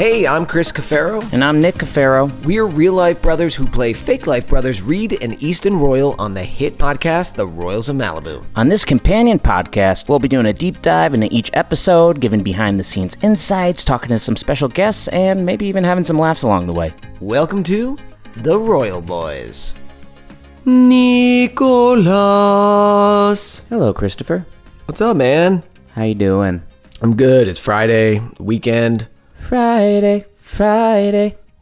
Hey, I'm Chris Cafero. And I'm Nick Cafero. We are real-life brothers who play fake-life brothers Reed and Easton Royal on the hit podcast, The Royals of Malibu. On this companion podcast, we'll be doing a deep dive into each episode, giving behind-the-scenes insights, talking to some special guests, and maybe even having some laughs along the way. Welcome to The Royal Boys. Nicholas. Hello, Christopher. What's up, man? How you doing? I'm good. It's Friday, weekend. Friday,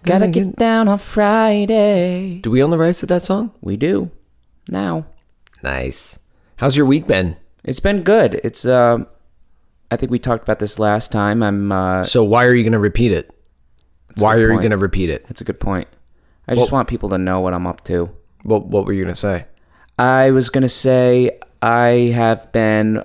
gotta get down on Friday. Do we own the rights to that song? We do. Now. Nice. How's your week been? It's been good. It's, I think we talked about this last time. So why are you going to repeat it? Why are you going to repeat it? That's a good point. I just want people to know what I'm up to. What were you going to say? I was going to say I have been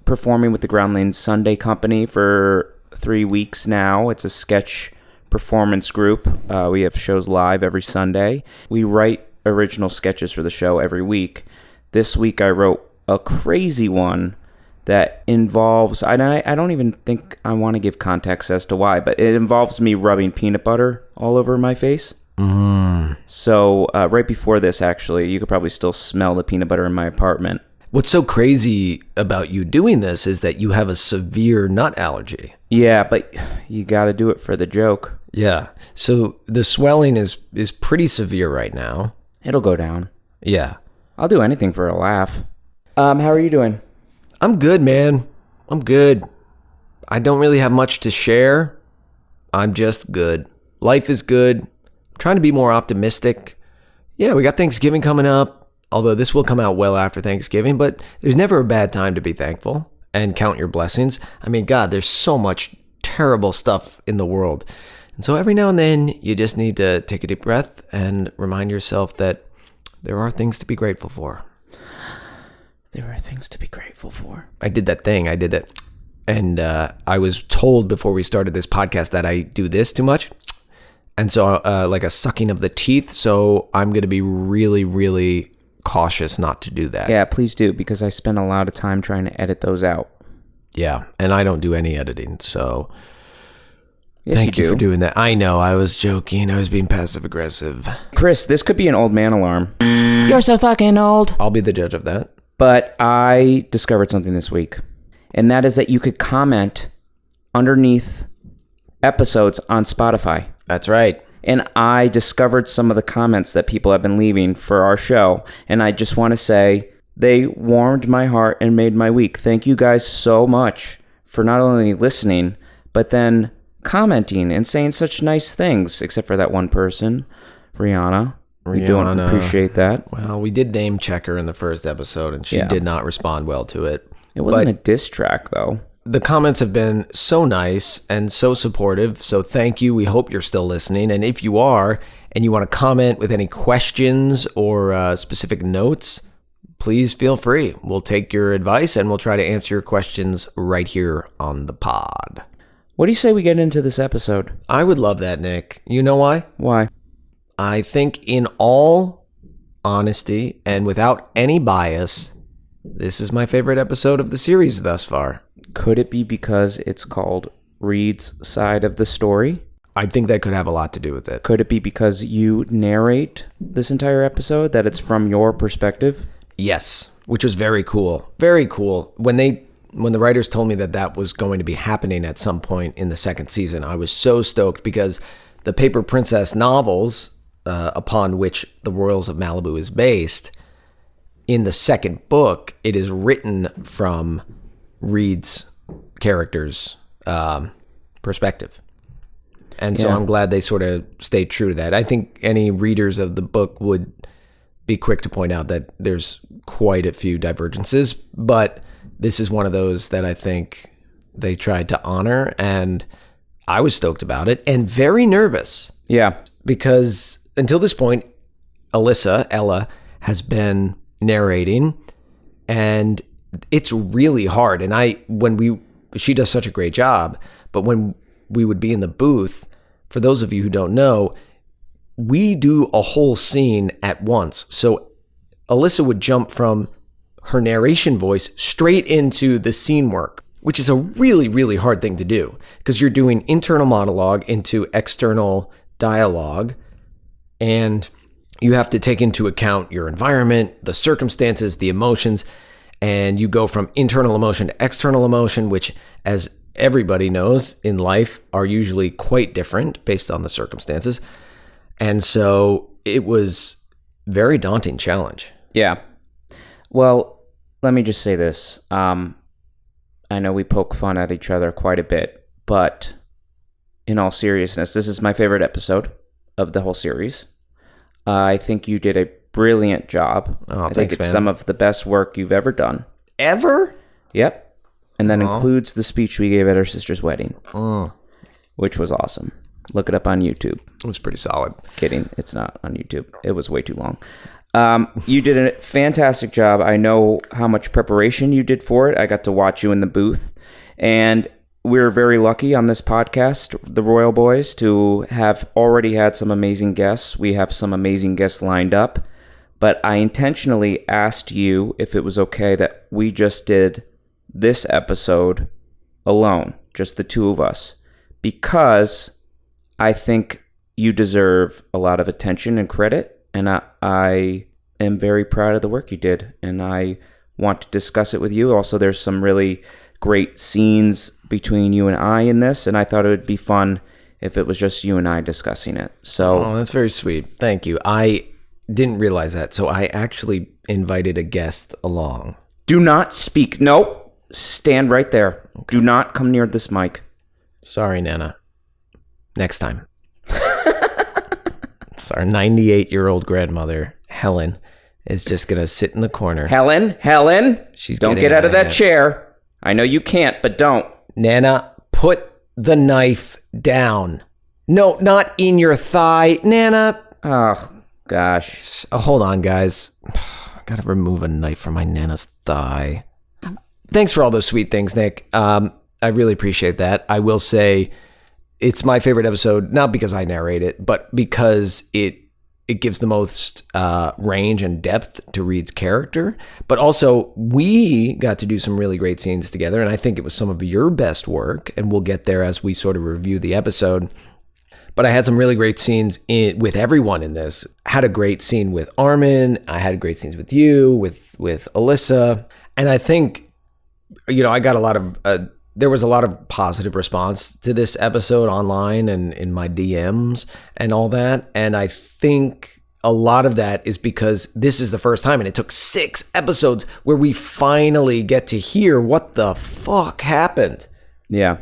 performing with the Groundlings Sunday Company for 3 weeks now. It's a sketch performance group. We have shows live every Sunday. We write original sketches for the show every week. This week I wrote a crazy one that involves, I don't even think I want to give context as to why, but it involves me rubbing peanut butter all over my face. So right before this, actually, you could probably still smell the peanut butter in my apartment. What's so crazy about you doing this is that you have a severe nut allergy. Yeah, but you got to do it for the joke. Yeah. So the swelling is pretty severe right now. It'll go down. Yeah. I'll do anything for a laugh. How are you doing? I'm good, man. I'm good. I don't really have much to share. I'm just good. Life is good. I'm trying to be more optimistic. Yeah, we got Thanksgiving coming up. Although this will come out well after Thanksgiving, but there's never a bad time to be thankful and count your blessings. I mean, God, there's so much terrible stuff in the world. And so every now and then, you just need to take a deep breath and remind yourself that there are things to be grateful for. There are things to be grateful for. I did that. And I was told before we started this podcast that I do this too much. And so like a sucking of the teeth. So I'm going to be really, really cautious not to do that. Yeah, please do, because I spend a lot of time trying to edit those out. Yeah, and I don't do any editing, so yes, thank you for doing that. I know, I was joking. I was being passive-aggressive. Chris, this could be an old man alarm. You're so fucking old. I'll be the judge of that. But I discovered something this week, and that is that you could comment underneath episodes on Spotify. That's right. And I discovered some of the comments that people have been leaving for our show. And I just want to say they warmed my heart and made my week. Thank you guys so much for not only listening, but then commenting and saying such nice things, except for that one person, Rihanna. We don't appreciate that. Well, we did name check her in the first episode, and she did not respond well to it. It wasn't a diss track, though. The comments have been so nice and so supportive, so thank you. We hope you're still listening. And if you are, and you want to comment with any questions or specific notes, please feel free. We'll take your advice, and we'll try to answer your questions right here on the pod. What do you say we get into this episode? I would love that, Nick. You know why? Why? I think in all honesty and without any bias, this is my favorite episode of the series thus far. Could it be because it's called Reed's Side of the Story? I think that could have a lot to do with it. Could it be because you narrate this entire episode, that it's from your perspective? Yes, which was very cool. Very cool. When the writers told me that was going to be happening at some point in the second season, I was so stoked because the Paper Princess novels, upon which The Royals of Malibu is based, in the second book, it is written from Reed's character's perspective. And so I'm glad they sort of stayed true to that. I think any readers of the book would be quick to point out that there's quite a few divergences, but this is one of those that I think they tried to honor, and I was stoked about it and very nervous. Yeah. Because until this point, Ella, has been narrating, and it's really hard. And she does such a great job, but when we would be in the booth, for those of you who don't know, we do a whole scene at once. So Alyssa would jump from her narration voice straight into the scene work. which is a really, really hard thing to do because you're doing internal monologue into external dialogue, and you have to take into account your environment, the circumstances, the emotions, and you go from internal emotion to external emotion, which, as everybody knows in life, are usually quite different based on the circumstances. And so it was a very daunting challenge. Yeah. Well, let me just say this. I know we poke fun at each other quite a bit, but in all seriousness, this is my favorite episode of the whole series. I think you did a brilliant job. Oh, I think thanks, it's man. some of the best work you've ever done. Ever? Yep. And that includes the speech we gave at our sister's wedding, which was awesome. Look it up on YouTube. It was pretty solid. Kidding. It's not on YouTube. It was way too long. You did a fantastic job. I know how much preparation you did for it. I got to watch you in the booth. And we're very lucky on this podcast, the Royal Boys, to have already had some amazing guests. We have some amazing guests lined up. But I intentionally asked you if it was okay that we just did this episode alone, just the two of us, because I think you deserve a lot of attention and credit. And I am very proud of the work you did, and I want to discuss it with you. Also, there's some really great scenes between you and I in this, and I thought it would be fun if it was just you and I discussing it. So, Oh, that's very sweet. Thank you. I didn't realize that, so I actually invited a guest along. do not speak. Nope. Stand right there. Okay. Do not come near this mic. Sorry, Nana. Next time. It's our 98-year-old grandmother, Helen, is just going to sit in the corner. Helen, She's don't getting get out of that hand. chair. I know you can't, but don't. Nana, put the knife down. No, not in your thigh. Nana. Oh, gosh. Hold on, guys. I got to remove a knife from my Nana's thigh. Thanks for all those sweet things, Nick. I really appreciate that. I will say it's my favorite episode, not because I narrate it, but because it gives the most range and depth to Reed's character. But also, we got to do some really great scenes together, and I think it was some of your best work, and we'll get there as we sort of review the episode. But I had some really great scenes with everyone in this. Had a great scene with Armin. I had great scenes with you, with Alyssa. And I think, I got a lot of... there was a lot of positive response to this episode online and in my DMs and all that. And I think a lot of that is because this is the first time, and it took 6 episodes where we finally get to hear what the fuck happened. Yeah.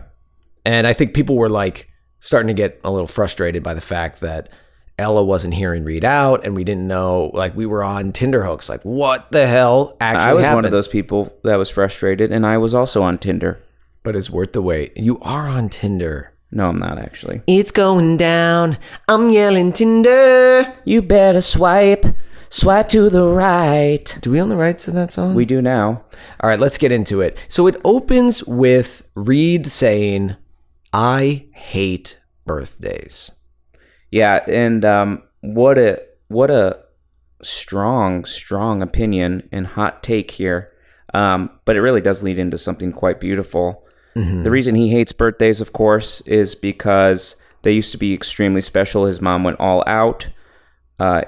And I think people were starting to get a little frustrated by the fact that Ella wasn't hearing Reed out, and we didn't know, we were on Tinder hooks. What the hell actually happened? I was one of those people that was frustrated, and I was also on Tinder. But it's worth the wait. You are on Tinder. No, I'm not actually. It's going down. I'm yelling Tinder. You better swipe to the right. Do we own the rights to that song? We do now. All right, let's get into it. So it opens with Reed saying, "I hate birthdays." Yeah, and what a strong opinion and hot take here. But it really does lead into something quite beautiful. Mm-hmm. The reason he hates birthdays, of course, is because they used to be extremely special. His mom went all out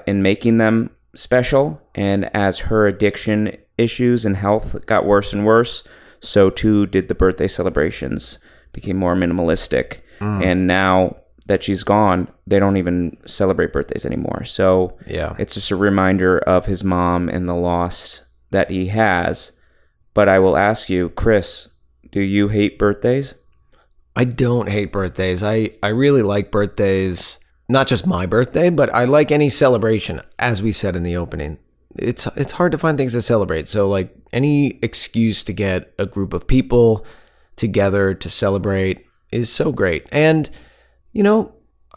in making them special. And as her addiction issues and health got worse and worse, so too did the birthday celebrations, became more minimalistic. And now that she's gone, they don't even celebrate birthdays anymore. So yeah, it's just a reminder of his mom and the loss that he has. But I will ask you, Chris, do you hate birthdays? I don't hate birthdays. I really like birthdays, not just my birthday, but I like any celebration, as we said in the opening. It's hard to find things to celebrate. So any excuse to get a group of people together to celebrate is so great. And,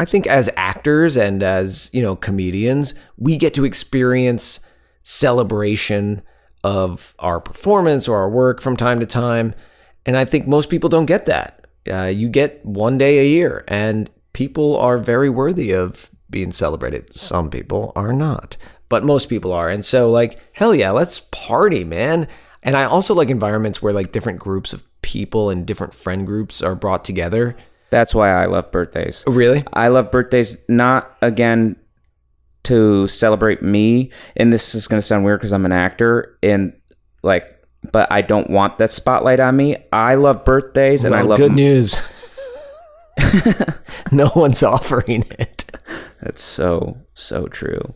I think as actors and as, comedians, we get to experience celebration of our performance or our work from time to time. And I think most people don't get that. You get one day a year, and people are very worthy of being celebrated. Some people are not, but most people are. And so hell yeah, let's party, man. And I also like environments where different groups of people and different friend groups are brought together. That's why I love birthdays. Oh, really? I love birthdays, not, again, to celebrate me, and this is going to sound weird because I'm an actor, and like, but I don't want that spotlight on me. I love birthdays, and I love... Good news. No one's offering it. That's so true.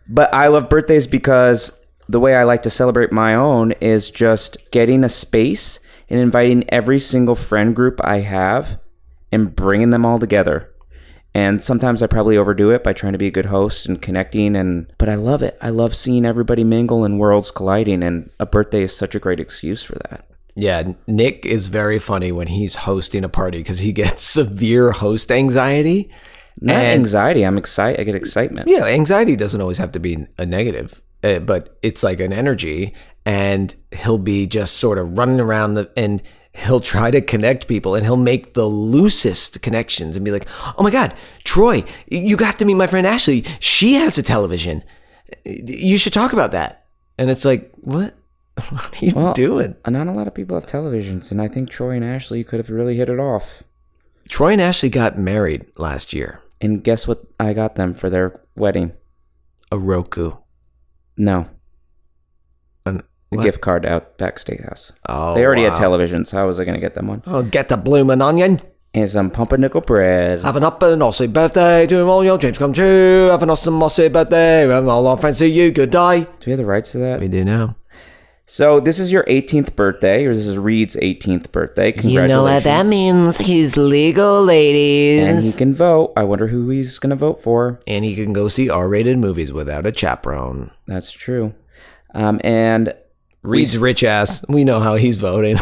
But I love birthdays because the way I like to celebrate my own is just getting a space and inviting every single friend group I have and bringing them all together. And sometimes I probably overdo it by trying to be a good host and connecting, but I love it. I love seeing everybody mingle and worlds colliding, and a birthday is such a great excuse for that. Yeah, Nick is very funny when he's hosting a party because he gets severe host anxiety. Not anxiety. I'm excited. I get excitement. Yeah, anxiety doesn't always have to be a negative, but it's like an energy, and he'll be just sort of running around and he'll try to connect people, and he'll make the loosest connections and be like, "Oh my God, Troy, you got to meet my friend Ashley. She has a television. You should talk about that." And it's like, what? What are you doing? Not a lot of people have televisions, and I think Troy and Ashley could have really hit it off. Troy and Ashley got married last year. And guess what I got them for their wedding? A Roku. No. A gift card out back steakhouse. Oh, they already had televisions. How was I going to get them one? Oh, get the bloomin' onion. And some pumpernickel bread. Have an up and awesome birthday. Do all your dreams come true. Have an awesome mossy birthday. And all our friends see you. Good day. Do we have the rights to that? We do now. So this is your 18th birthday, or this is Reed's 18th birthday. Congratulations. You know what that means. He's legal, ladies. And he can vote. I wonder who he's going to vote for. And he can go see R-rated movies without a chaperone. That's true. And Reed's rich ass. We know how he's voting.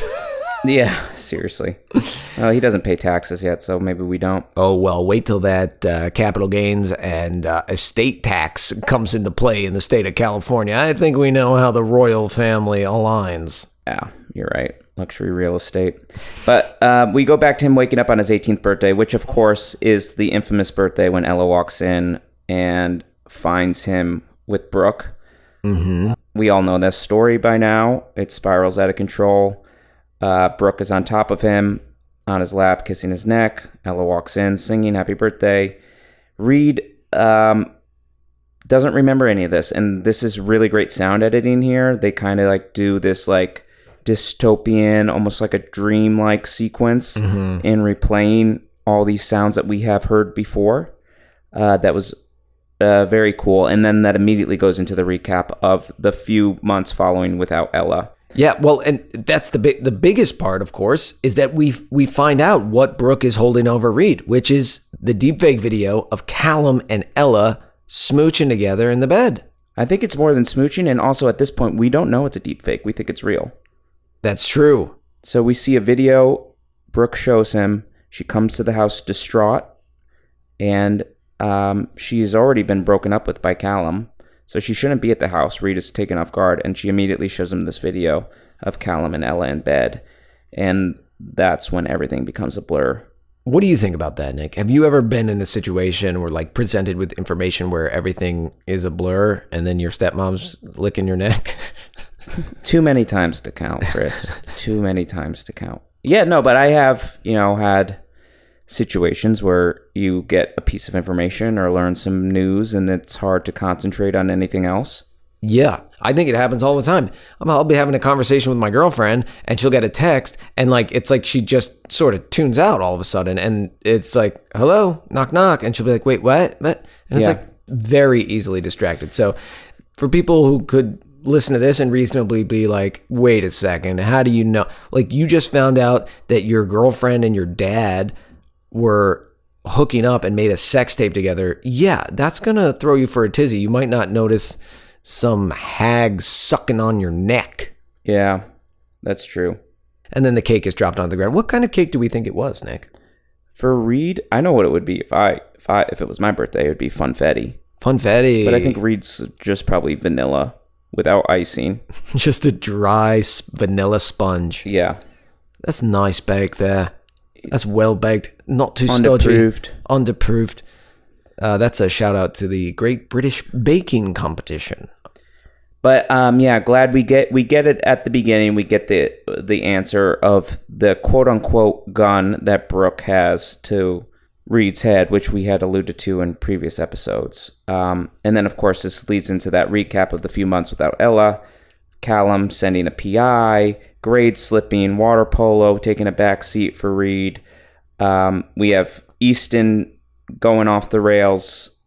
Yeah, seriously. He doesn't pay taxes yet, so maybe we don't. Oh, well, wait till that capital gains and estate tax comes into play in the state of California. I think we know how the royal family aligns. Yeah, you're right. Luxury real estate. But we go back to him waking up on his 18th birthday, which, of course, is the infamous birthday when Ella walks in and finds him with Brooke. Mm-hmm. We all know this story by now. It spirals out of control. Brooke is on top of him, on his lap, kissing his neck. Ella walks in, singing happy birthday. Reed doesn't remember any of this, and this is really great sound editing here. They kind of like do this like dystopian, almost like a dream-like sequence in replaying all these sounds that we have heard before. That was very cool, and then that immediately goes into the recap of the few months following without Ella. Yeah, well, and that's the biggest part, of course, is that we find out what Brooke is holding over Reed, which is the deepfake video of Callum and Ella smooching together in the bed. I think it's more than smooching, and also at this point, we don't know it's a deepfake. We think it's real. That's true. So we see a video. Brooke shows him. She comes to the house distraught, and she's already been broken up with by Callum. So she shouldn't be at the house. Reed is taken off guard, and she immediately shows him this video of Callum and Ella in bed. And that's when everything becomes a blur. What do you think about that, Nick? Have you ever been in a situation where, like, presented with information where everything is a blur and then your stepmom's licking your neck? Too many times to count, Chris. Too many times to count. Yeah, no, but I have, had situations where you get a piece of information or learn some news and it's hard to concentrate on anything else. Yeah, I think it happens all the time. I'll be having a conversation with my girlfriend and she'll get a text and it's like she just sort of tunes out all of a sudden and it's like, hello, knock, knock. And she'll be like, wait, what? And it's like very easily distracted. So for people who could listen to this and reasonably be like, wait a second, how do you know? Like, you just found out that your girlfriend and your dad were hooking up and made a sex tape together. Yeah, that's going to throw you for a tizzy. You might not notice some hag sucking on your neck. Yeah, that's true. And then the cake is dropped on the ground. What kind of cake do we think it was, Nick? For Reed, I know what it would be. If it was my birthday, it would be funfetti. Funfetti. But I think Reed's just probably vanilla without icing. Just a dry vanilla sponge. Yeah. That's nice bake there. That's well baked, not too Underproofed. stodgy. Underproofed. That's a shout out to the Great British Baking Competition. But yeah, glad we get it at the beginning. We get the answer of the quote unquote gun that Brooke has to Reed's head, which we had alluded to in previous episodes. And then of course this leads into that recap of the few months without Ella, Callum sending a PI, grades slipping, water polo taking a back seat for Reed. We have Easton going off the rails,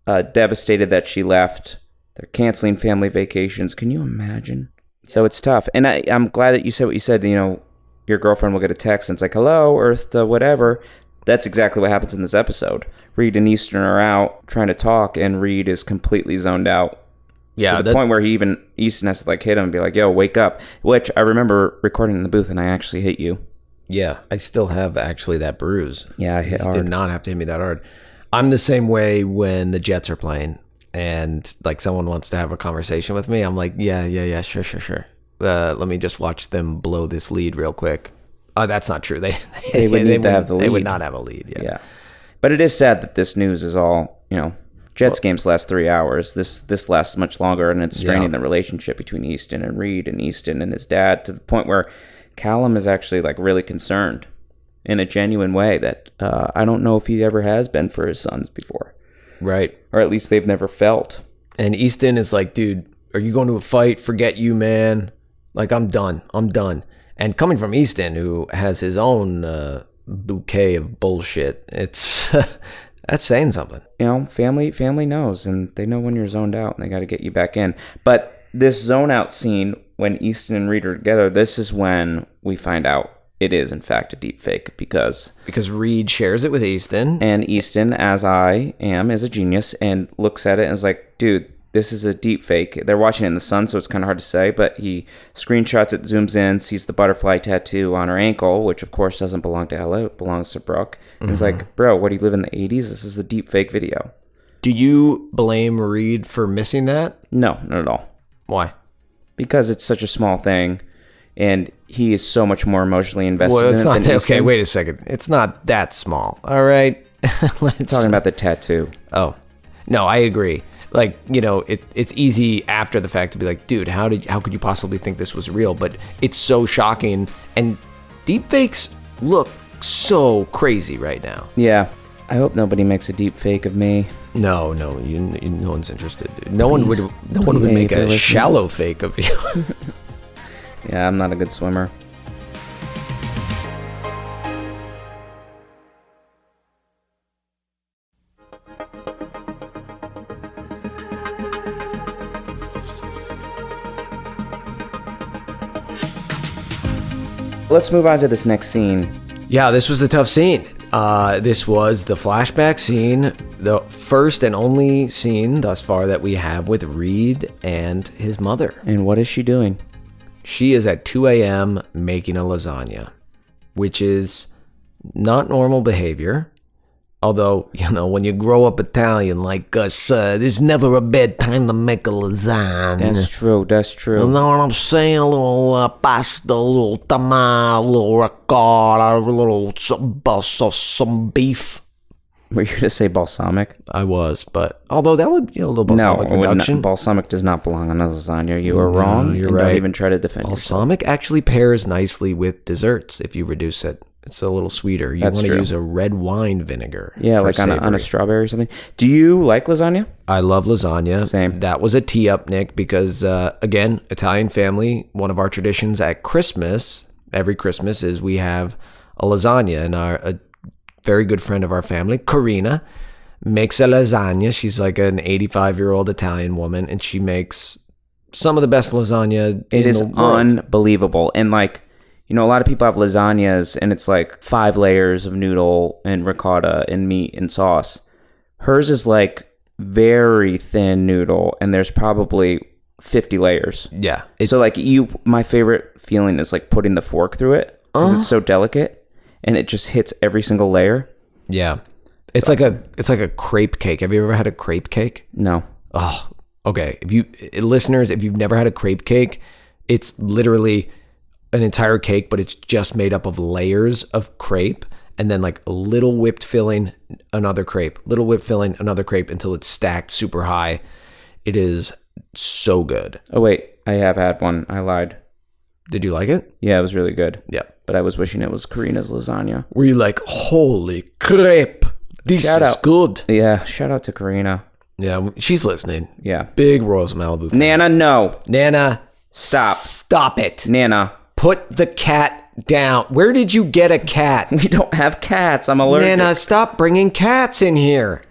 devastated that she left. They're canceling family vacations. Can you imagine? So it's tough. And I'm glad that you said what you said. You know, your girlfriend will get a text and it's like, hello, Earth to whatever. That's exactly what happens in this episode. Reed and Easton are out trying to talk, and Reed is completely zoned out. Yeah, to the point where Easton has to like hit him and be like, yo, wake up. Which I remember recording in the booth, and I actually hit you. Yeah, I still have actually that bruise. Yeah, I hit hard. You did not have to hit me that hard. I'm the same way when the Jets are playing. And like someone wants to have a conversation with me, I'm like, yeah, sure. Let me just watch them blow this lead real quick. Oh, that's not true. They would need to have the lead. They would not have a lead. Yeah. But it is sad that this news is all, Jets games last 3 hours. This lasts much longer, and it's straining the relationship between Easton and Reed and Easton and his dad to the point where Callum is actually like really concerned in a genuine way that I don't know if he ever has been for his sons before. Right. Or at least they've never felt. And Easton is like, dude, are you going to a fight? Forget you, man. Like, I'm done. And coming from Easton, who has his own bouquet of bullshit, it's that's saying something. Family knows, and they know when you're zoned out, and they got to get you back in. But this zone out scene, when Easton and Reed are together, this is when we find out it is, in fact, a deep fake because Reed shares it with Easton. And Easton, as I am, is a genius and looks at it and is like, dude, this is a deep fake. They're watching it in the sun, so it's kind of hard to say, but he screenshots it, zooms in, sees the butterfly tattoo on her ankle, which, of course, doesn't belong to Ella. It belongs to Brooke. And he's like, bro, what, do you live in the 80s? This is a deep fake video. Do you blame Reed for missing that? No, not at all. Why? Because it's such a small thing. And he is so much more emotionally invested in it than okay, wait a second. It's not that small. All right. Talking about the tattoo. Oh. No, I agree. Like, it's easy after the fact to be like, dude, how could you possibly think this was real? But it's so shocking. And deepfakes look so crazy right now. Yeah. I hope nobody makes a deep fake of me. No, no one's interested. No one would make a shallow fake of you. Yeah, I'm not a good swimmer. Let's move on to this next scene. Yeah, this was a tough scene. This was the flashback scene, the first and only scene thus far that we have with Reed and his mother. And what is she doing? She is at 2 a.m. making a lasagna, which is not normal behavior. Although, when you grow up Italian like us, there's never a bad time to make a lasagna. That's true. You know what I'm saying? A little pasta, a little tomato, a little ricotta, a little some beef. Were you going to say balsamic? I was, but although that would be a little balsamic reduction. Balsamic does not belong on a lasagna. You are wrong. You're right. Don't even try to defend balsamic yourself. Actually pairs nicely with desserts if you reduce it. It's a little sweeter. You want to use a red wine vinegar. Yeah, like on a strawberry or something. Do you like lasagna? I love lasagna. Same. That was a tee up, Nick, because again, Italian family, one of our traditions at Christmas, every Christmas, is we have a lasagna, and a very good friend of our family, Karina, makes a lasagna. She's like an 85-year-old Italian woman, and she makes some of the best lasagna in the world. Unbelievable. And a lot of people have lasagnas, and it's like 5 layers of noodle and ricotta and meat and sauce. Hers is like very thin noodle, and there's probably 50 layers. Yeah. So my favorite feeling is like putting the fork through it because it's so delicate. And it just hits every single layer. Yeah. It's awesome. It's like a crepe cake. Have you ever had a crepe cake? No. Oh, okay. If you've never had a crepe cake, it's literally an entire cake, but it's just made up of layers of crepe, and then like a little whipped filling, another crepe, little whipped filling, another crepe, until it's stacked super high. It is so good. Oh, wait. I have had one. I lied. Did you like it? Yeah, it was really good. Yeah. But I was wishing it was Karina's lasagna. Were you like, holy crap, this is good? Yeah, shout out to Karina. Yeah, she's listening. Yeah. Big Royals Malibu fan. Nana, no. Nana, Stop. Stop it. Nana. Put the cat down. Where did you get a cat? We don't have cats. I'm allergic. Nana, stop bringing cats in here.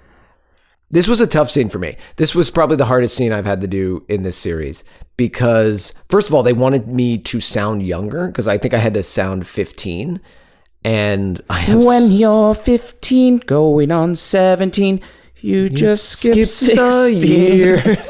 This was a tough scene for me. This was probably the hardest scene I've had to do in this series because, first of all, they wanted me to sound younger because I think I had to sound 15. And I have when you're 15, going on 17, you just skip 16. a year.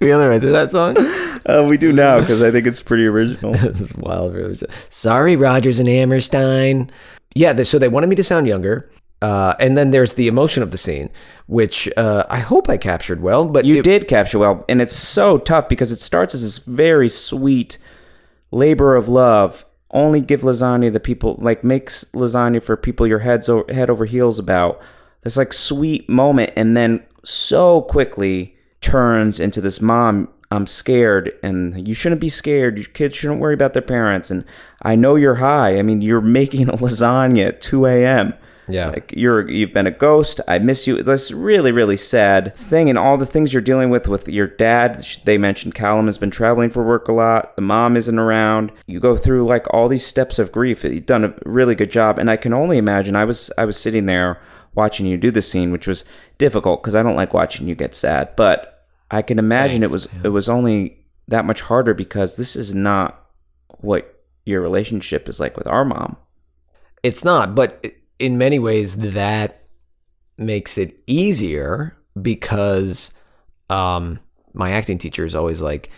We only write that song? We do now because I think it's pretty original. This is wild. Sorry, Rodgers and Hammerstein. Yeah, so they wanted me to sound younger. And then there's the emotion of the scene, which I hope I captured well. But you did capture well. And it's so tough because it starts as this very sweet labor of love. Only give lasagna to people, like makes lasagna for people your head over heels about. This like sweet moment. And then so quickly turns into this, mom, I'm scared, and you shouldn't be scared. Your kids shouldn't worry about their parents. And I know you're high. I mean, you're making a lasagna at 2 a.m. Yeah. Like you've been a ghost. I miss you. This really, really sad thing. And all the things you're dealing with your dad. They mentioned Callum has been traveling for work a lot. The mom isn't around. You go through like all these steps of grief. You've done a really good job. And I can only imagine, I was sitting there watching you do the scene, which was difficult because I don't like watching you get sad. But I can imagine it was only that much harder because this is not what your relationship is like with our mom. It's not, but in many ways that makes it easier because my acting teacher is always like,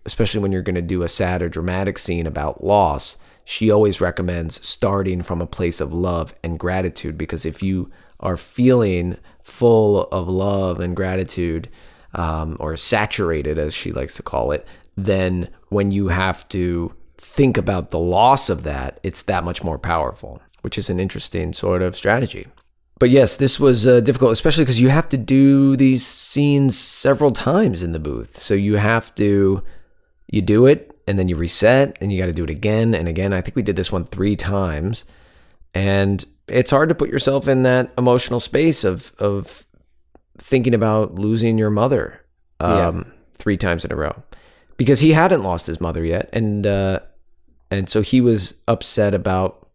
especially when you're going to do a sad or dramatic scene about loss, she always recommends starting from a place of love and gratitude, because if you are feeling full of love and gratitude, or saturated, as she likes to call it, then when you have to think about the loss of that, it's that much more powerful, which is an interesting sort of strategy. But yes, this was difficult, especially because you have to do these scenes several times in the booth. So you do it, and then you reset, and you got to do it again and again. I think we did this one 3 times, and it's hard to put yourself in that emotional space of thinking about losing your mother 3 times in a row, because he hadn't lost his mother yet, and so he was upset about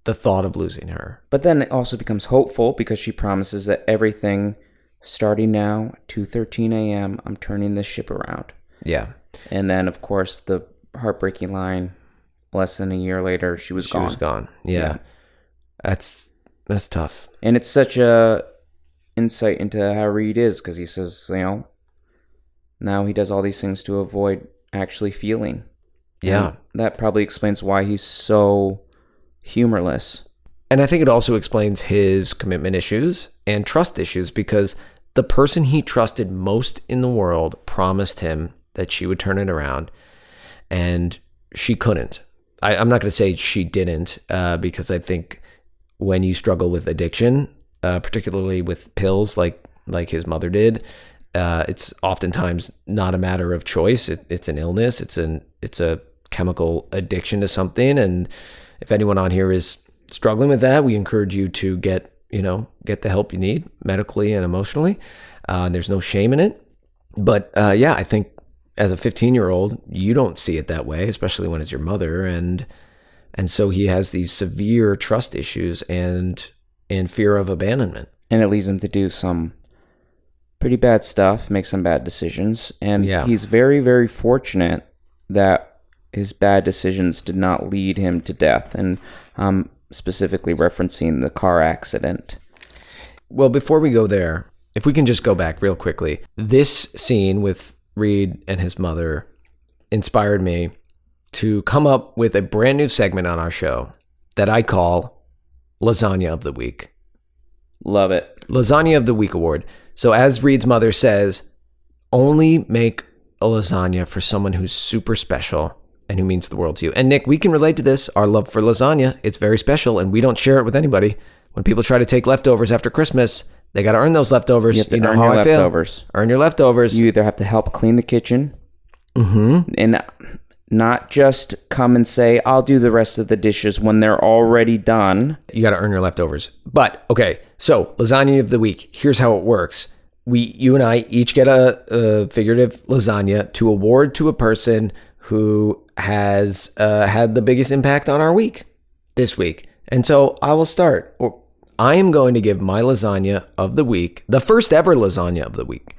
the thought of losing her. But then it also becomes hopeful because she promises that everything starting now, 2:13 a.m., I'm turning this ship around. Yeah. And then, of course, the heartbreaking line, less than a year later, she was gone. She was gone. Yeah. That's tough. And it's such a insight into how Reed is, because he says, now he does all these things to avoid actually feeling. Yeah. And that probably explains why he's so humorless. And I think it also explains his commitment issues and trust issues, because the person he trusted most in the world promised him that she would turn it around, and she couldn't. I'm not going to say she didn't, because I think when you struggle with addiction, particularly with pills like his mother did, it's oftentimes not a matter of choice. It's an illness. It's a chemical addiction to something. And if anyone on here is struggling with that, we encourage you to get the help you need medically and emotionally. There's no shame in it. But I think as a 15-year-old, you don't see it that way, especially when it's your mother. And so he has these severe trust issues and fear of abandonment. And it leads him to do some pretty bad stuff, make some bad decisions. And he's very, very fortunate that his bad decisions did not lead him to death. And specifically referencing the car accident. Well, before we go there, if we can just go back real quickly. This scene with Reed and his mother inspired me to come up with a brand new segment on our show that I call Lasagna of the Week. Love it. Lasagna of the Week award. So as Reed's mother says, only make a lasagna for someone who's super special and who means the world to you. And Nick, we can relate to this. Our love for lasagna, it's very special, and we don't share it with anybody. When people try to take leftovers after Christmas, They got to earn those leftovers. You have to know earn how your I feel. leftovers. Earn your leftovers. You either have to help clean the kitchen and not just come and say, I'll do the rest of the dishes when they're already done. You got to earn your leftovers. But, okay, so lasagna of the week. Here's how it works. You and I each get a figurative lasagna to award to a person who has had the biggest impact on our week this week. And so I will start. I am going to give my lasagna of the week, the first ever lasagna of the week,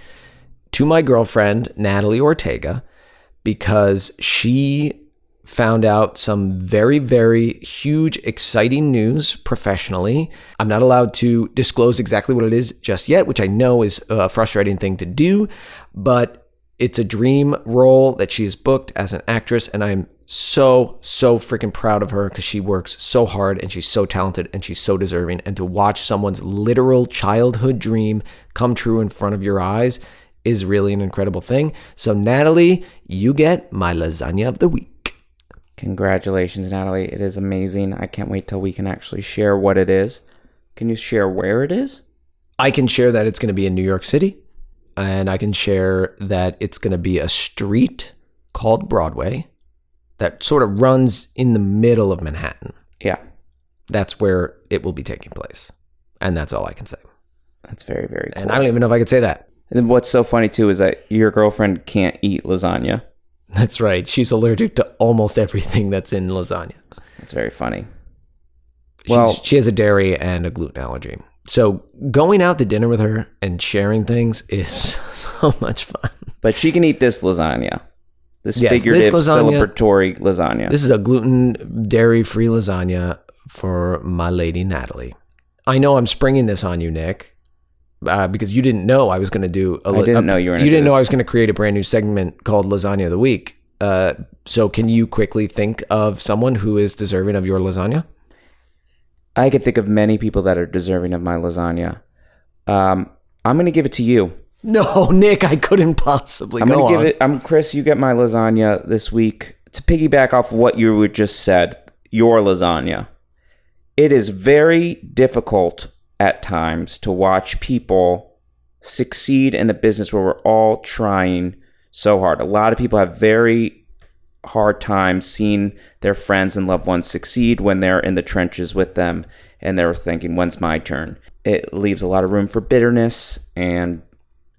to my girlfriend, Natalie Ortega, because she found out some very, very huge, exciting news professionally. I'm not allowed to disclose exactly what it is just yet, which I know is a frustrating thing to do, but it's a dream role that she's booked as an actress, and I'm so freaking proud of her because she works so hard and she's so talented and she's so deserving. And to watch someone's literal childhood dream come true in front of your eyes is really an incredible thing. So Natalie, you get my lasagna of the week. Congratulations, Natalie. It is amazing. I can't wait till we can actually share what it is. Can you share where it is? I can share that it's going to be in New York City, and I can share that it's going to be a street called Broadway that sort of runs in the middle of Manhattan. Yeah. That's where it will be taking place. And that's all I can say. That's very, very cool. And I don't even know if I could say that. And then what's so funny, too, is that your girlfriend can't eat lasagna. That's right. She's allergic to almost everything that's in lasagna. That's very funny. She has a dairy and a gluten allergy. So going out to dinner with her and sharing things is so much fun. But she can eat this lasagna. This figurative, celebratory lasagna. This is a gluten, dairy-free lasagna for my lady, Natalie. I know I'm springing this on you, Nick, because you didn't know I was going to do I didn't know you were going to You didn't know I was going to create a brand new segment called Lasagna of the Week. So can you quickly think of someone who is deserving of your lasagna? I can think of many people that are deserving of my lasagna. I'm going to give it to you. No, Nick, I couldn't possibly. Go on. Chris, you get my lasagna this week. To piggyback off what you just said, your lasagna. It is very difficult at times to watch people succeed in a business where we're all trying so hard. A lot of people have very hard times seeing their friends and loved ones succeed when they're in the trenches with them and they're thinking, when's my turn? It leaves a lot of room for bitterness and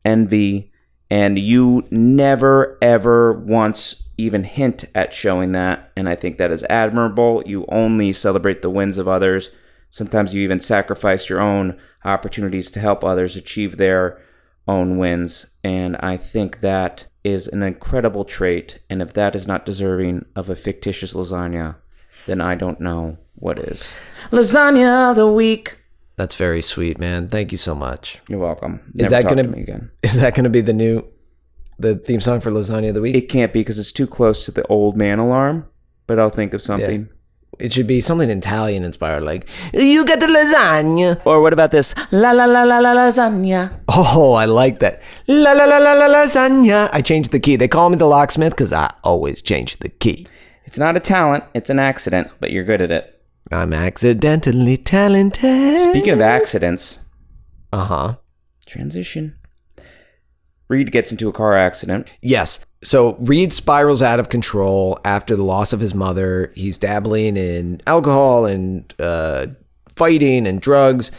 envy, and you never ever once even hint at showing that, and I think that is admirable. You only celebrate the wins of others. Sometimes you even sacrifice your own opportunities to help others achieve their own wins, and I think that is an incredible trait, and if that is not deserving of a fictitious lasagna, then I don't know what is. Lasagna of the week. That's very sweet, man. Thank you so much. You're welcome. Is that going to be the theme song for Lasagna of the Week? It can't be because it's too close to the old man alarm, but I'll think of something. Yeah. It should be something Italian inspired, like, you got the lasagna. Or what about this? La la la la la lasagna. Oh, I like that. La la la la la lasagna. I changed the key. They call me the locksmith because I always change the key. It's not a talent, it's an accident, but you're good at it. I'm accidentally talented. Speaking of accidents. Transition. Reed gets into a car accident. Yes. So Reed spirals out of control after the loss of his mother. He's dabbling in alcohol and fighting and drugs.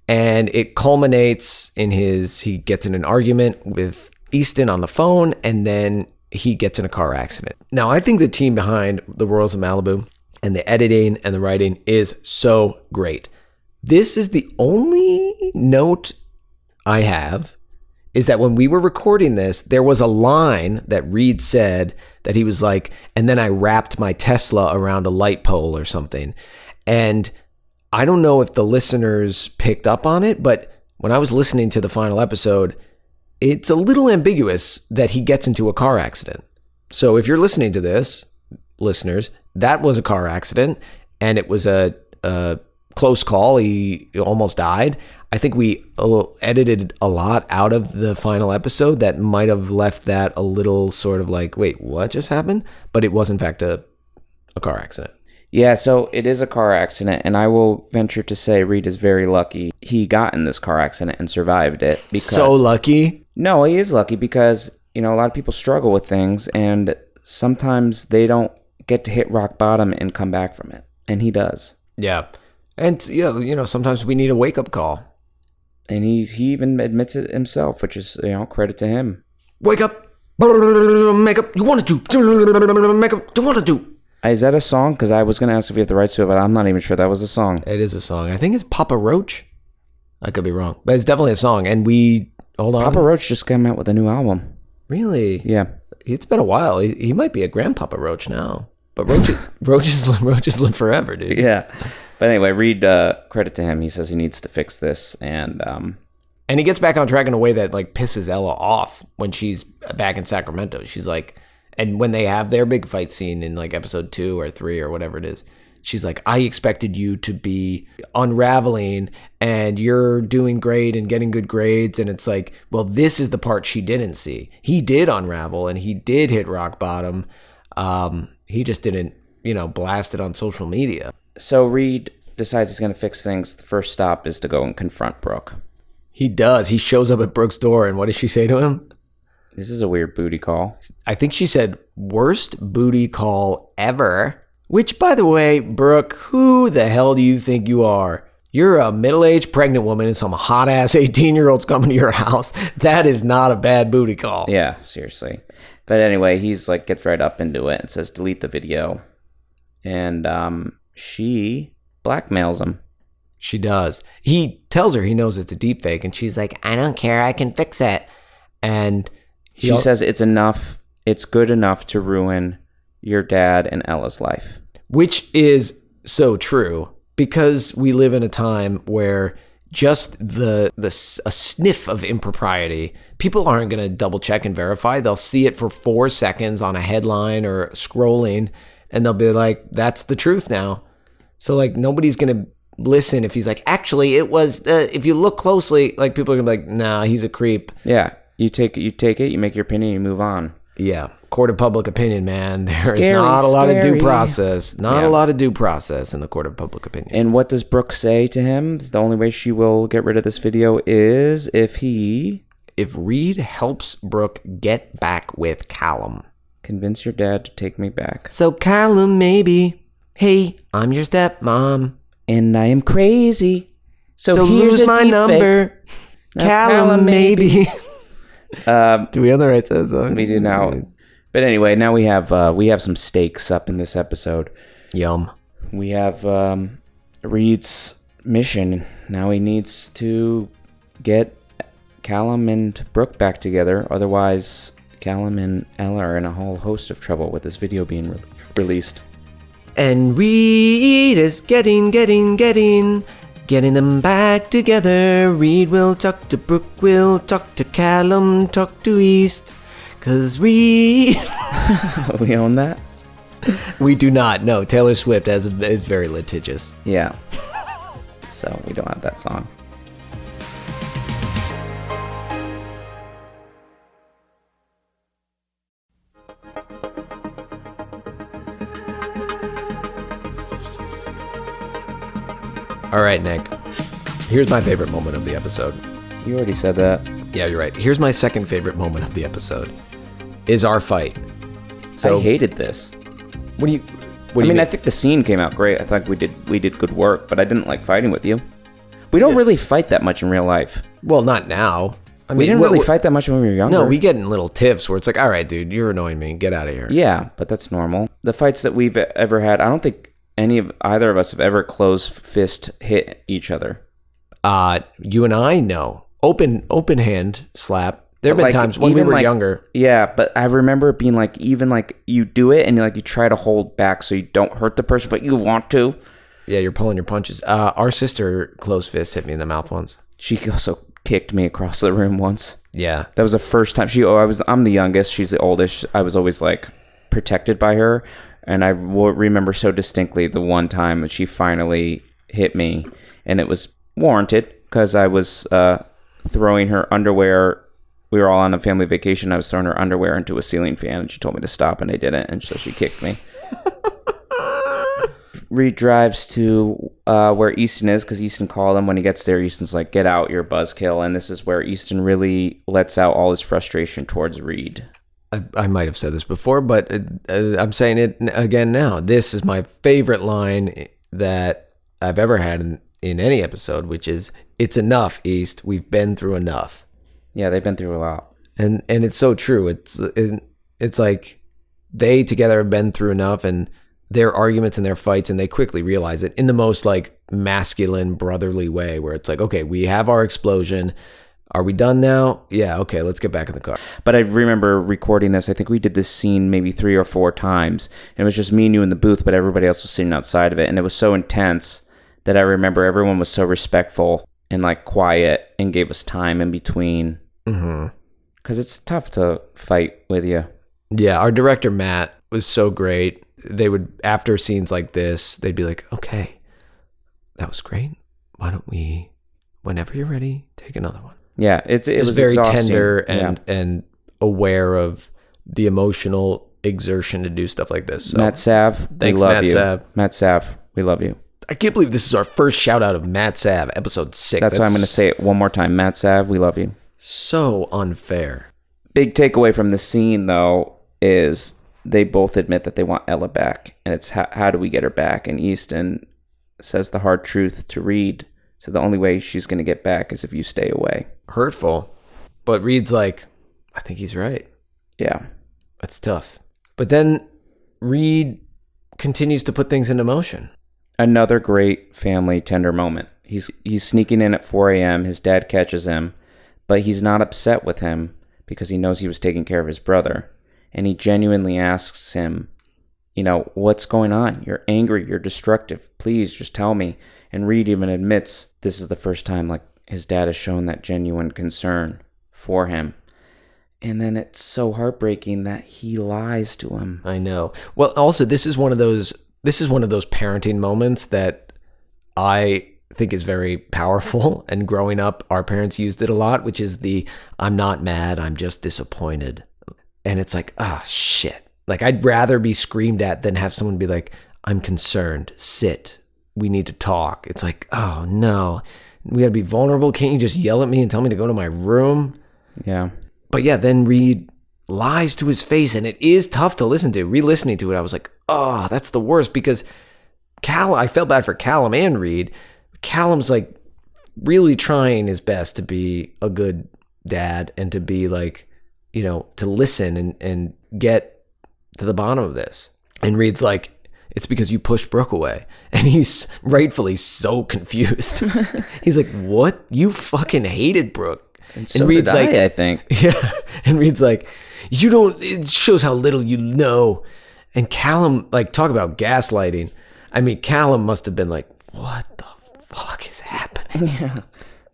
And it culminates in he gets in an argument with Easton on the phone. And then he gets in a car accident. Now, I think the team behind The Royals of Malibu and the editing and the writing is so great. This is the only note I have, is that when we were recording this, there was a line that Reed said that he was like, and then I wrapped my Tesla around a light pole or something. And I don't know if the listeners picked up on it, but when I was listening to the final episode, it's a little ambiguous that he gets into a car accident. So if you're listening to this, listeners, that was a car accident, and it was a close call. He almost died. I think we edited a lot out of the final episode that might have left that a little sort of like, wait, what just happened? But it was, in fact, a car accident. Yeah, so it is a car accident, and I will venture to say Reed is very lucky he got in this car accident and survived it. Because, so lucky? No, he is lucky because, a lot of people struggle with things, and sometimes they don't get to hit rock bottom and come back from it, and he does. Yeah. And, sometimes we need a wake-up call. And he even admits it himself, which is, credit to him. Wake up! Make up! You want to do! Make up! You want to do! Is that a song? Because I was going to ask if you have the rights to it, but I'm not even sure that was a song. It is a song. I think it's Papa Roach. I could be wrong. But it's definitely a song. And hold on. Papa Roach just came out with a new album. Really? Yeah. It's been a while. He might be a grandpapa Roach now. But roaches live forever, dude. Yeah. But anyway, Reed, credit to him. He says he needs to fix this. And he gets back on track in a way that like pisses Ella off when she's back in Sacramento. She's like, and when they have their big fight scene in like episode 2 or 3 or whatever it is, she's like, I expected you to be unraveling and you're doing great and getting good grades. And it's like, well, this is the part she didn't see. He did unravel and he did hit rock bottom. He just didn't, blast it on social media. So Reed decides he's going to fix things. The first stop is to go and confront Brooke. He does. He shows up at Brooke's door, and what does she say to him? This is a weird booty call. I think she said, worst booty call ever. Which, by the way, Brooke, who the hell do you think you are? You're a middle-aged pregnant woman and some hot-ass 18-year-olds coming to your house. That is not a bad booty call. Yeah, seriously. But anyway, he's like, gets right up into it and says, delete the video. And she blackmails him. She does. He tells her he knows it's a deep fake, and she's like, I don't care, I can fix it. And she says it's enough, it's good enough to ruin your dad and Ella's life. Which is so true, because we live in a time where just a sniff of impropriety, people aren't going to double check and verify. They'll see it for 4 seconds on a headline or scrolling, and they'll be like, that's the truth now. So like nobody's going to listen if he's like, actually it was, if you look closely, like people are going to be like, nah, he's a creep. Yeah. You take it, you make your opinion, you move on. Yeah. Court of public opinion, man. There is not a lot of due process. Not a lot of due process in the court of public opinion. And what does Brooke say to him? The only way she will get rid of this video is if Reed helps Brooke get back with Callum. Convince your dad to take me back. So Callum, maybe. Hey, I'm your stepmom. And I am crazy. So here's lose my number. Callum, maybe. Do we have the right set of song? We do now. But anyway, now we have some stakes up in this episode. Yum. We have Reed's mission. Now he needs to get Callum and Brooke back together. Otherwise, Callum and Ella are in a whole host of trouble with this video being released. And Reed is getting them back together. Reed will talk to Brooke, will talk to Callum, talk to East. 'Cause Reed... We own that? We do not. No, Taylor Swift is very litigious. Yeah. So we don't have that song. All right, Nick. Here's my favorite moment of the episode. You already said that. Yeah, you're right. Here's my second favorite moment of the episode. Is our fight. So I hated this. What do you mean? I think the scene came out great. I think we did good work, but I didn't like fighting with you. We don't really fight that much in real life. Well, not now. We didn't really fight that much when we were younger. No, we get in little tiffs where it's like, all right, dude, you're annoying me. Get out of here. Yeah, but that's normal. The fights that we've ever had, I don't think either of us have ever close fist hit each other. You and I, no. Open hand slap. There have been times when we were younger. Yeah, but I remember it being like, even like you do it and you try to hold back so you don't hurt the person, but you want to. Yeah, you're pulling your punches. Our sister close fist hit me in the mouth once. She also kicked me across the room once. Yeah. That was the first time. I'm the youngest. She's the oldest. I was always like protected by her. And I remember so distinctly the one time that she finally hit me, and it was warranted because I was throwing her underwear. We were all on a family vacation. I was throwing her underwear into a ceiling fan, and she told me to stop, and I didn't, and so she kicked me. Reed drives to where Easton is because Easton called him. When he gets there, Easton's like, "Get out, you're a buzzkill." And this is where Easton really lets out all his frustration towards Reed. I might have said this before, but I'm saying it again now. This is my favorite line that I've ever had in any episode, which is, "It's enough, East. We've been through enough." Yeah, they've been through a lot. And it's so true. It's like they together have been through enough, and their arguments and their fights, and they quickly realize it in the most like masculine, brotherly way, where it's like, okay, we have our explosion. Are we done now? Yeah, okay, let's get back in the car. But I remember recording this. I think we did this scene maybe 3 or 4 times. And it was just me and you in the booth, but everybody else was sitting outside of it. And it was so intense that I remember everyone was so respectful and like quiet and gave us time in between. Because it's tough to fight with you. Yeah, our director, Matt, was so great. They would, after scenes like this, they'd be like, okay, that was great. Why don't we, whenever you're ready, take another one. Yeah, it was very exhausting. tender and aware of the emotional exertion to do stuff like this. So, Matt Sav, thanks, we love Matt you. Sav. Matt Sav, we love you. I can't believe this is our first shout out of Matt Sav, episode 6. That's why I'm going to say it one more time. Matt Sav, we love you. So unfair. Big takeaway from the scene, though, is they both admit that they want Ella back. And it's how do we get her back? And Easton says the hard truth to Reed. So the only way she's going to get back is if you stay away. Hurtful. But Reed's like, I think he's right. Yeah. That's tough. But then Reed continues to put things into motion. Another great family tender moment. He's sneaking in at 4 a.m. His dad catches him, but he's not upset with him because he knows he was taking care of his brother. And he genuinely asks him, what's going on? You're angry. You're destructive. Please just tell me. And Reed even admits this is the first time like his dad has shown that genuine concern for him. And then it's so heartbreaking that he lies to him. I know. Well, also this is one of those parenting moments that I think is very powerful. And growing up, our parents used it a lot, which is I'm not mad, I'm just disappointed. And it's like, shit. Like, I'd rather be screamed at than have someone be like, I'm concerned, sit, we need to talk. It's like, oh no, we gotta be vulnerable. Can't you just yell at me and tell me to go to my room? Yeah. But yeah, then Reed lies to his face, and it is tough to listen to. Re-listening to it, I was like, oh, that's the worst, because I felt bad for Callum and Reed. Callum's like really trying his best to be a good dad and to be like, to listen and get to the bottom of this. And Reed's like, it's because you pushed Brooke away. And he's rightfully so confused. He's like, what? You fucking hated Brooke. And so Reed's did I think. Yeah. And Reed's like, it shows how little you know. And Callum, like, talk about gaslighting. I mean, Callum must have been like, what the fuck is happening? Yeah.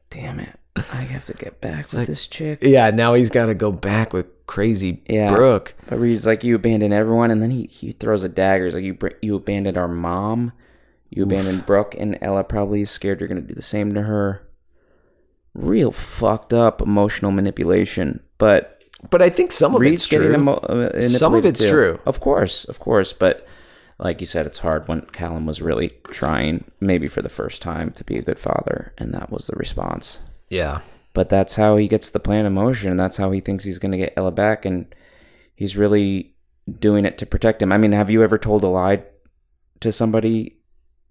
Damn it. I have to get back with this chick. Yeah, now he's got to go back with crazy Brooke. But Reed's like, you abandoned everyone, and then he throws a dagger. He's like, you abandoned our mom, you abandoned Brooke, and Ella probably is scared you're going to do the same to her. Real fucked up emotional manipulation. But I think some of Reed's it's true. Some of it's too. true. Of course. But like you said, it's hard when Callum was really trying, maybe for the first time, to be a good father, and that was the response. Yeah. But that's how he gets the plan in motion, and that's how he thinks he's going to get Ella back, and he's really doing it to protect him. I mean, have you ever told a lie to somebody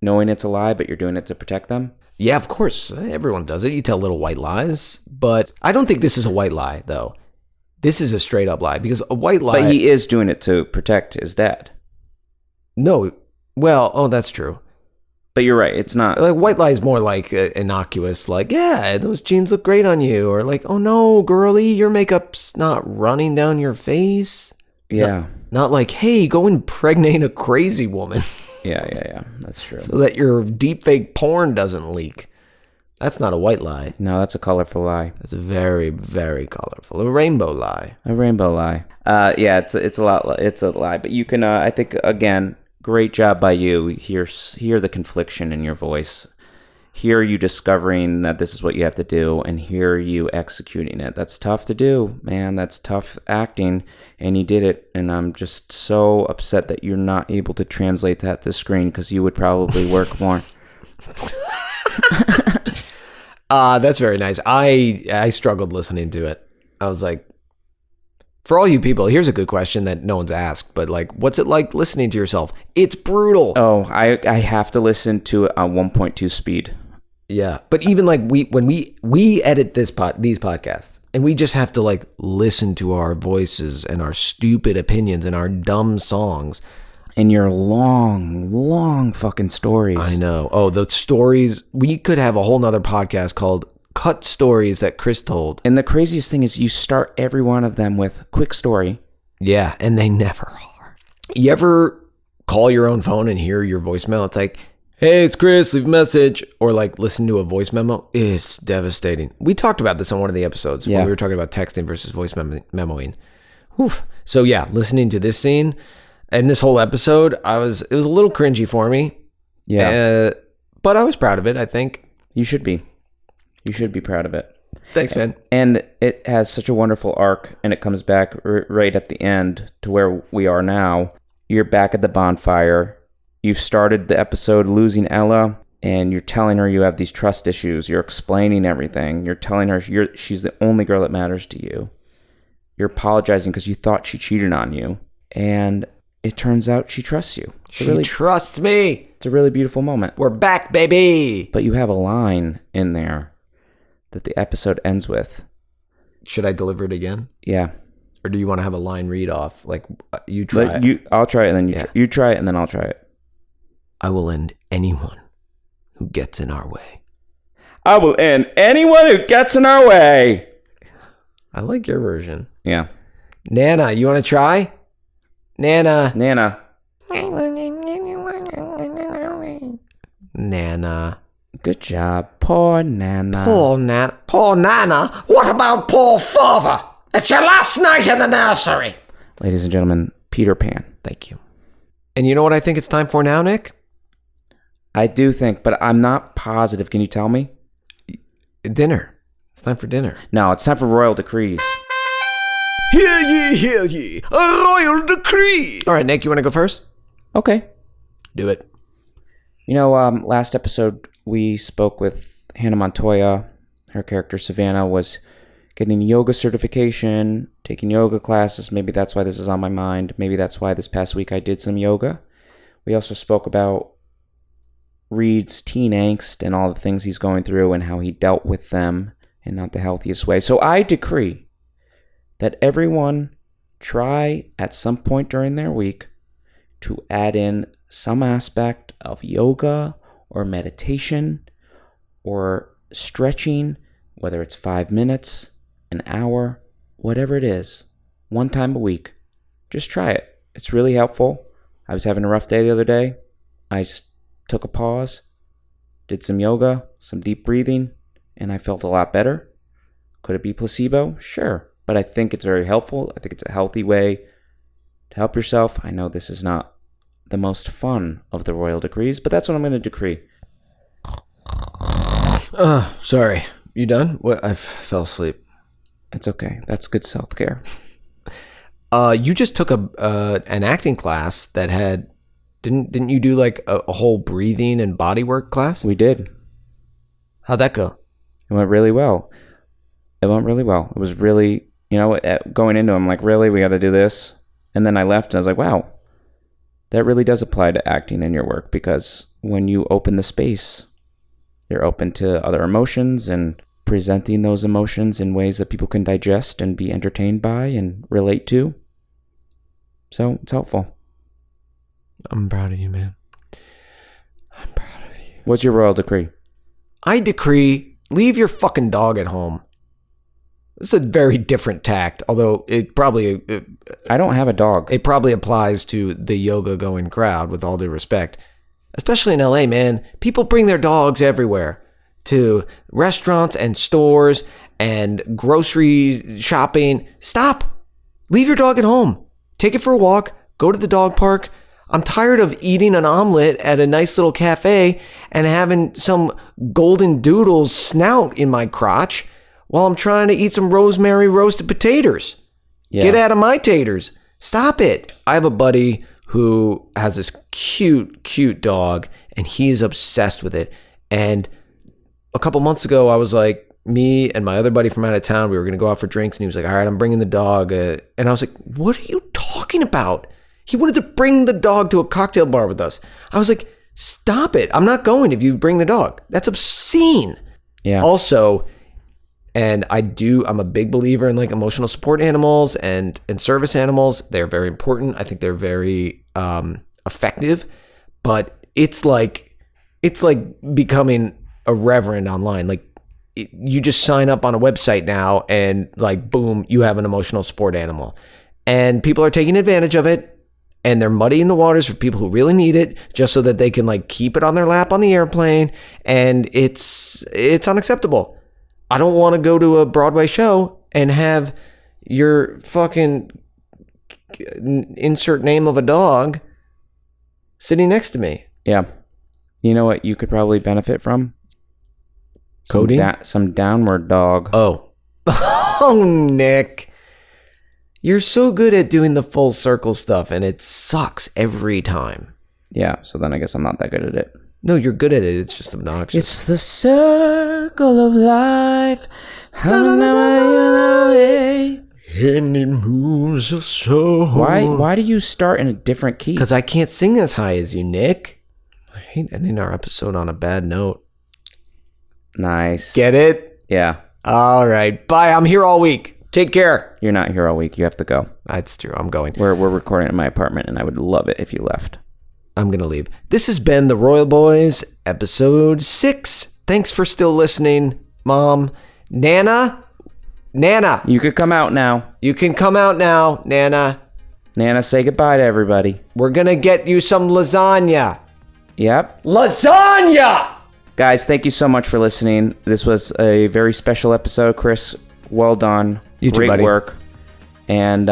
knowing it's a lie, but you're doing it to protect them? Yeah, of course. Everyone does it. You tell little white lies. But I don't think this is a white lie, though. This is a straight up lie, because a white lie... But he is doing it to protect his dad. No. Well, that's true. But you're right, it's not... Like, white lie is more like innocuous, like, yeah, those jeans look great on you. Or like, oh no, girly, your makeup's not running down your face. Yeah. Not like, hey, go impregnate a crazy woman. Yeah, that's true. So that your deepfake porn doesn't leak. That's not a white lie. No, that's a colorful lie. That's a very, very colorful. A rainbow lie. A rainbow lie. Yeah, it's a lie. But you can, I think, again... Great job by you. Hear the confliction in your voice. hear you discovering that this is what you have to do and hear you executing it. That's tough to do, man. That's tough acting, and you did it. And I'm just so upset that you're not able to translate that to screen because you would probably work more. That's very nice. I struggled listening to it. I was like, for all you people, here's a good question that no one's asked, but like, what's it like listening to yourself? It's brutal. Oh, I have to listen to it on 1.2 speed. Yeah, but even like when we edit these podcasts, and we just have to like listen to our voices and our stupid opinions and our dumb songs. And your long fucking stories. I know. Oh, the stories. We could have a whole nother podcast called Cut Stories That Chris Told. And the craziest thing is you start every one of them with quick story. Yeah, and they never are. You ever call your own phone and hear your voicemail? It's like, hey, it's Chris, leave a message. Or like listen to a voice memo. It's devastating. We talked about this on one of the episodes when we were talking about texting versus voice memoing. Oof. So yeah, listening to this scene and this whole episode, it was a little cringy for me. Yeah. But I was proud of it, I think. You should be. You should be proud of it. Thanks, man. And it has such a wonderful arc, and it comes back right at the end to where we are now. You're back at the bonfire. You've started the episode losing Ella, and you're telling her you have these trust issues. You're explaining everything. You're telling her she's the only girl that matters to you. You're apologizing because you thought she cheated on you, and it turns out she trusts you. She trusts me. It's a really beautiful moment. We're back, baby. But you have a line in there that the episode ends with. Should I deliver it again? Yeah. Or do you want to have a line read off? Like, you try it. I'll try it, and then you try it, and then I'll try it. I will end anyone who gets in our way. I will end anyone who gets in our way. I like your version. Yeah. Nana, you want to try? Nana. Nana. Good job. Poor Nana. Poor Nana. What about poor father? It's your last night in the nursery. Ladies and gentlemen, Peter Pan. Thank you. And you know what I think it's time for now, Nick? I do think, but I'm not positive. Can you tell me? Dinner. It's time for dinner. No, it's time for royal decrees. Hear ye, a royal decree. All right, Nick, you want to go first? Okay. Do it. You know, last episode we spoke with Hannah Montoya. Her character Savannah was getting yoga certification, taking yoga classes. Maybe that's why this is on my mind. Maybe that's why this past week I did some yoga. We also spoke about Reed's teen angst and all the things he's going through and how he dealt with them in not the healthiest way. So I decree that everyone try at some point during their week to add in some aspect of yoga or meditation or stretching, whether it's 5 minutes, an hour, whatever it is, one time a week. Just try it. It's really helpful. I was having a rough day the other day. I just took a pause, did some yoga, some deep breathing, and I felt a lot better. Could it be placebo? Sure. But I think it's very helpful. I think it's a healthy way to help yourself. I know this is not the most fun of the royal decrees, but that's what I'm going to decree. Sorry. You done? What? I fell asleep. It's okay. That's good self-care. You just took an acting class that had didn't you do like a whole breathing and body work class? We did. How'd that go? It went really well. It was really, going into it, I'm like, really, we got to do this? And then I left and I was like, wow, that really does apply to acting in your work, because when you open the space, you're open to other emotions and presenting those emotions in ways that people can digest and be entertained by and relate to. So it's helpful. I'm proud of you, man. I'm proud of you. What's your royal decree? I decree, leave your fucking dog at home. It's a very different tact, although I don't have a dog. It probably applies to the yoga going crowd, with all due respect. Especially in LA, man. People bring their dogs everywhere, to restaurants and stores and grocery shopping. Stop. Leave your dog at home. Take it for a walk. Go to the dog park. I'm tired of eating an omelet at a nice little cafe and having some golden doodle's snout in my crotch while I'm trying to eat some rosemary roasted potatoes. Yeah. Get out of my taters. Stop it. I have a buddy who has this cute dog, and he is obsessed with it. And a couple months ago, I was like, me and my other buddy from out of town, we were going to go out for drinks, and he was like, all right, I'm bringing the dog. And I was like, what are you talking about? He wanted to bring the dog to a cocktail bar with us. I was like, stop it. I'm not going if you bring the dog. That's obscene. Yeah. Also, and I'm a big believer in like emotional support animals and service animals. They're very important. I think they're very effective, but it's like becoming a reverend online. Like you just sign up on a website now and like, boom, you have an emotional support animal, and people are taking advantage of it. And they're muddying the waters for people who really need it just so that they can like keep it on their lap on the airplane. And it's unacceptable. I don't want to go to a Broadway show and have your fucking insert name of a dog sitting next to me. Yeah. You know what you could probably benefit from? Cody? Some downward dog. Oh. Oh, Nick. You're so good at doing the full circle stuff, and it sucks every time. Yeah, so then I guess I'm not that good at it. No, you're good at it. It's just obnoxious. It's the circle of life. And it moves us so. Why do you start in a different key? Because I can't sing as high as you, Nick. I hate ending our episode on a bad note. Nice. Get it? Yeah. All right. Bye. I'm here all week. Take care. You're not here all week. You have to go. That's true. I'm going. We're recording at my apartment, and I would love it if you left. I'm going to leave. This has been The Royal Boys, episode 6. Thanks for still listening, Mom. Nana? You could come out now. You can come out now, Nana. Nana, say goodbye to everybody. We're going to get you some lasagna. Yep. Lasagna! Guys, thank you so much for listening. This was a very special episode. Chris, well done. You too, Great buddy. work. And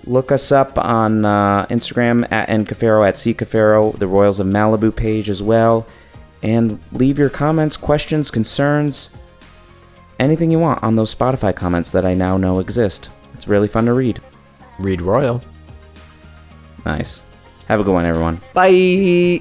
look us up on Instagram at @ncafero, @ccafero, the Royals of Malibu page as well. And leave your comments, questions, concerns, anything you want on those Spotify comments that I now know exist. It's really fun to read. Reed Royal. Nice. Have a good one, everyone. Bye.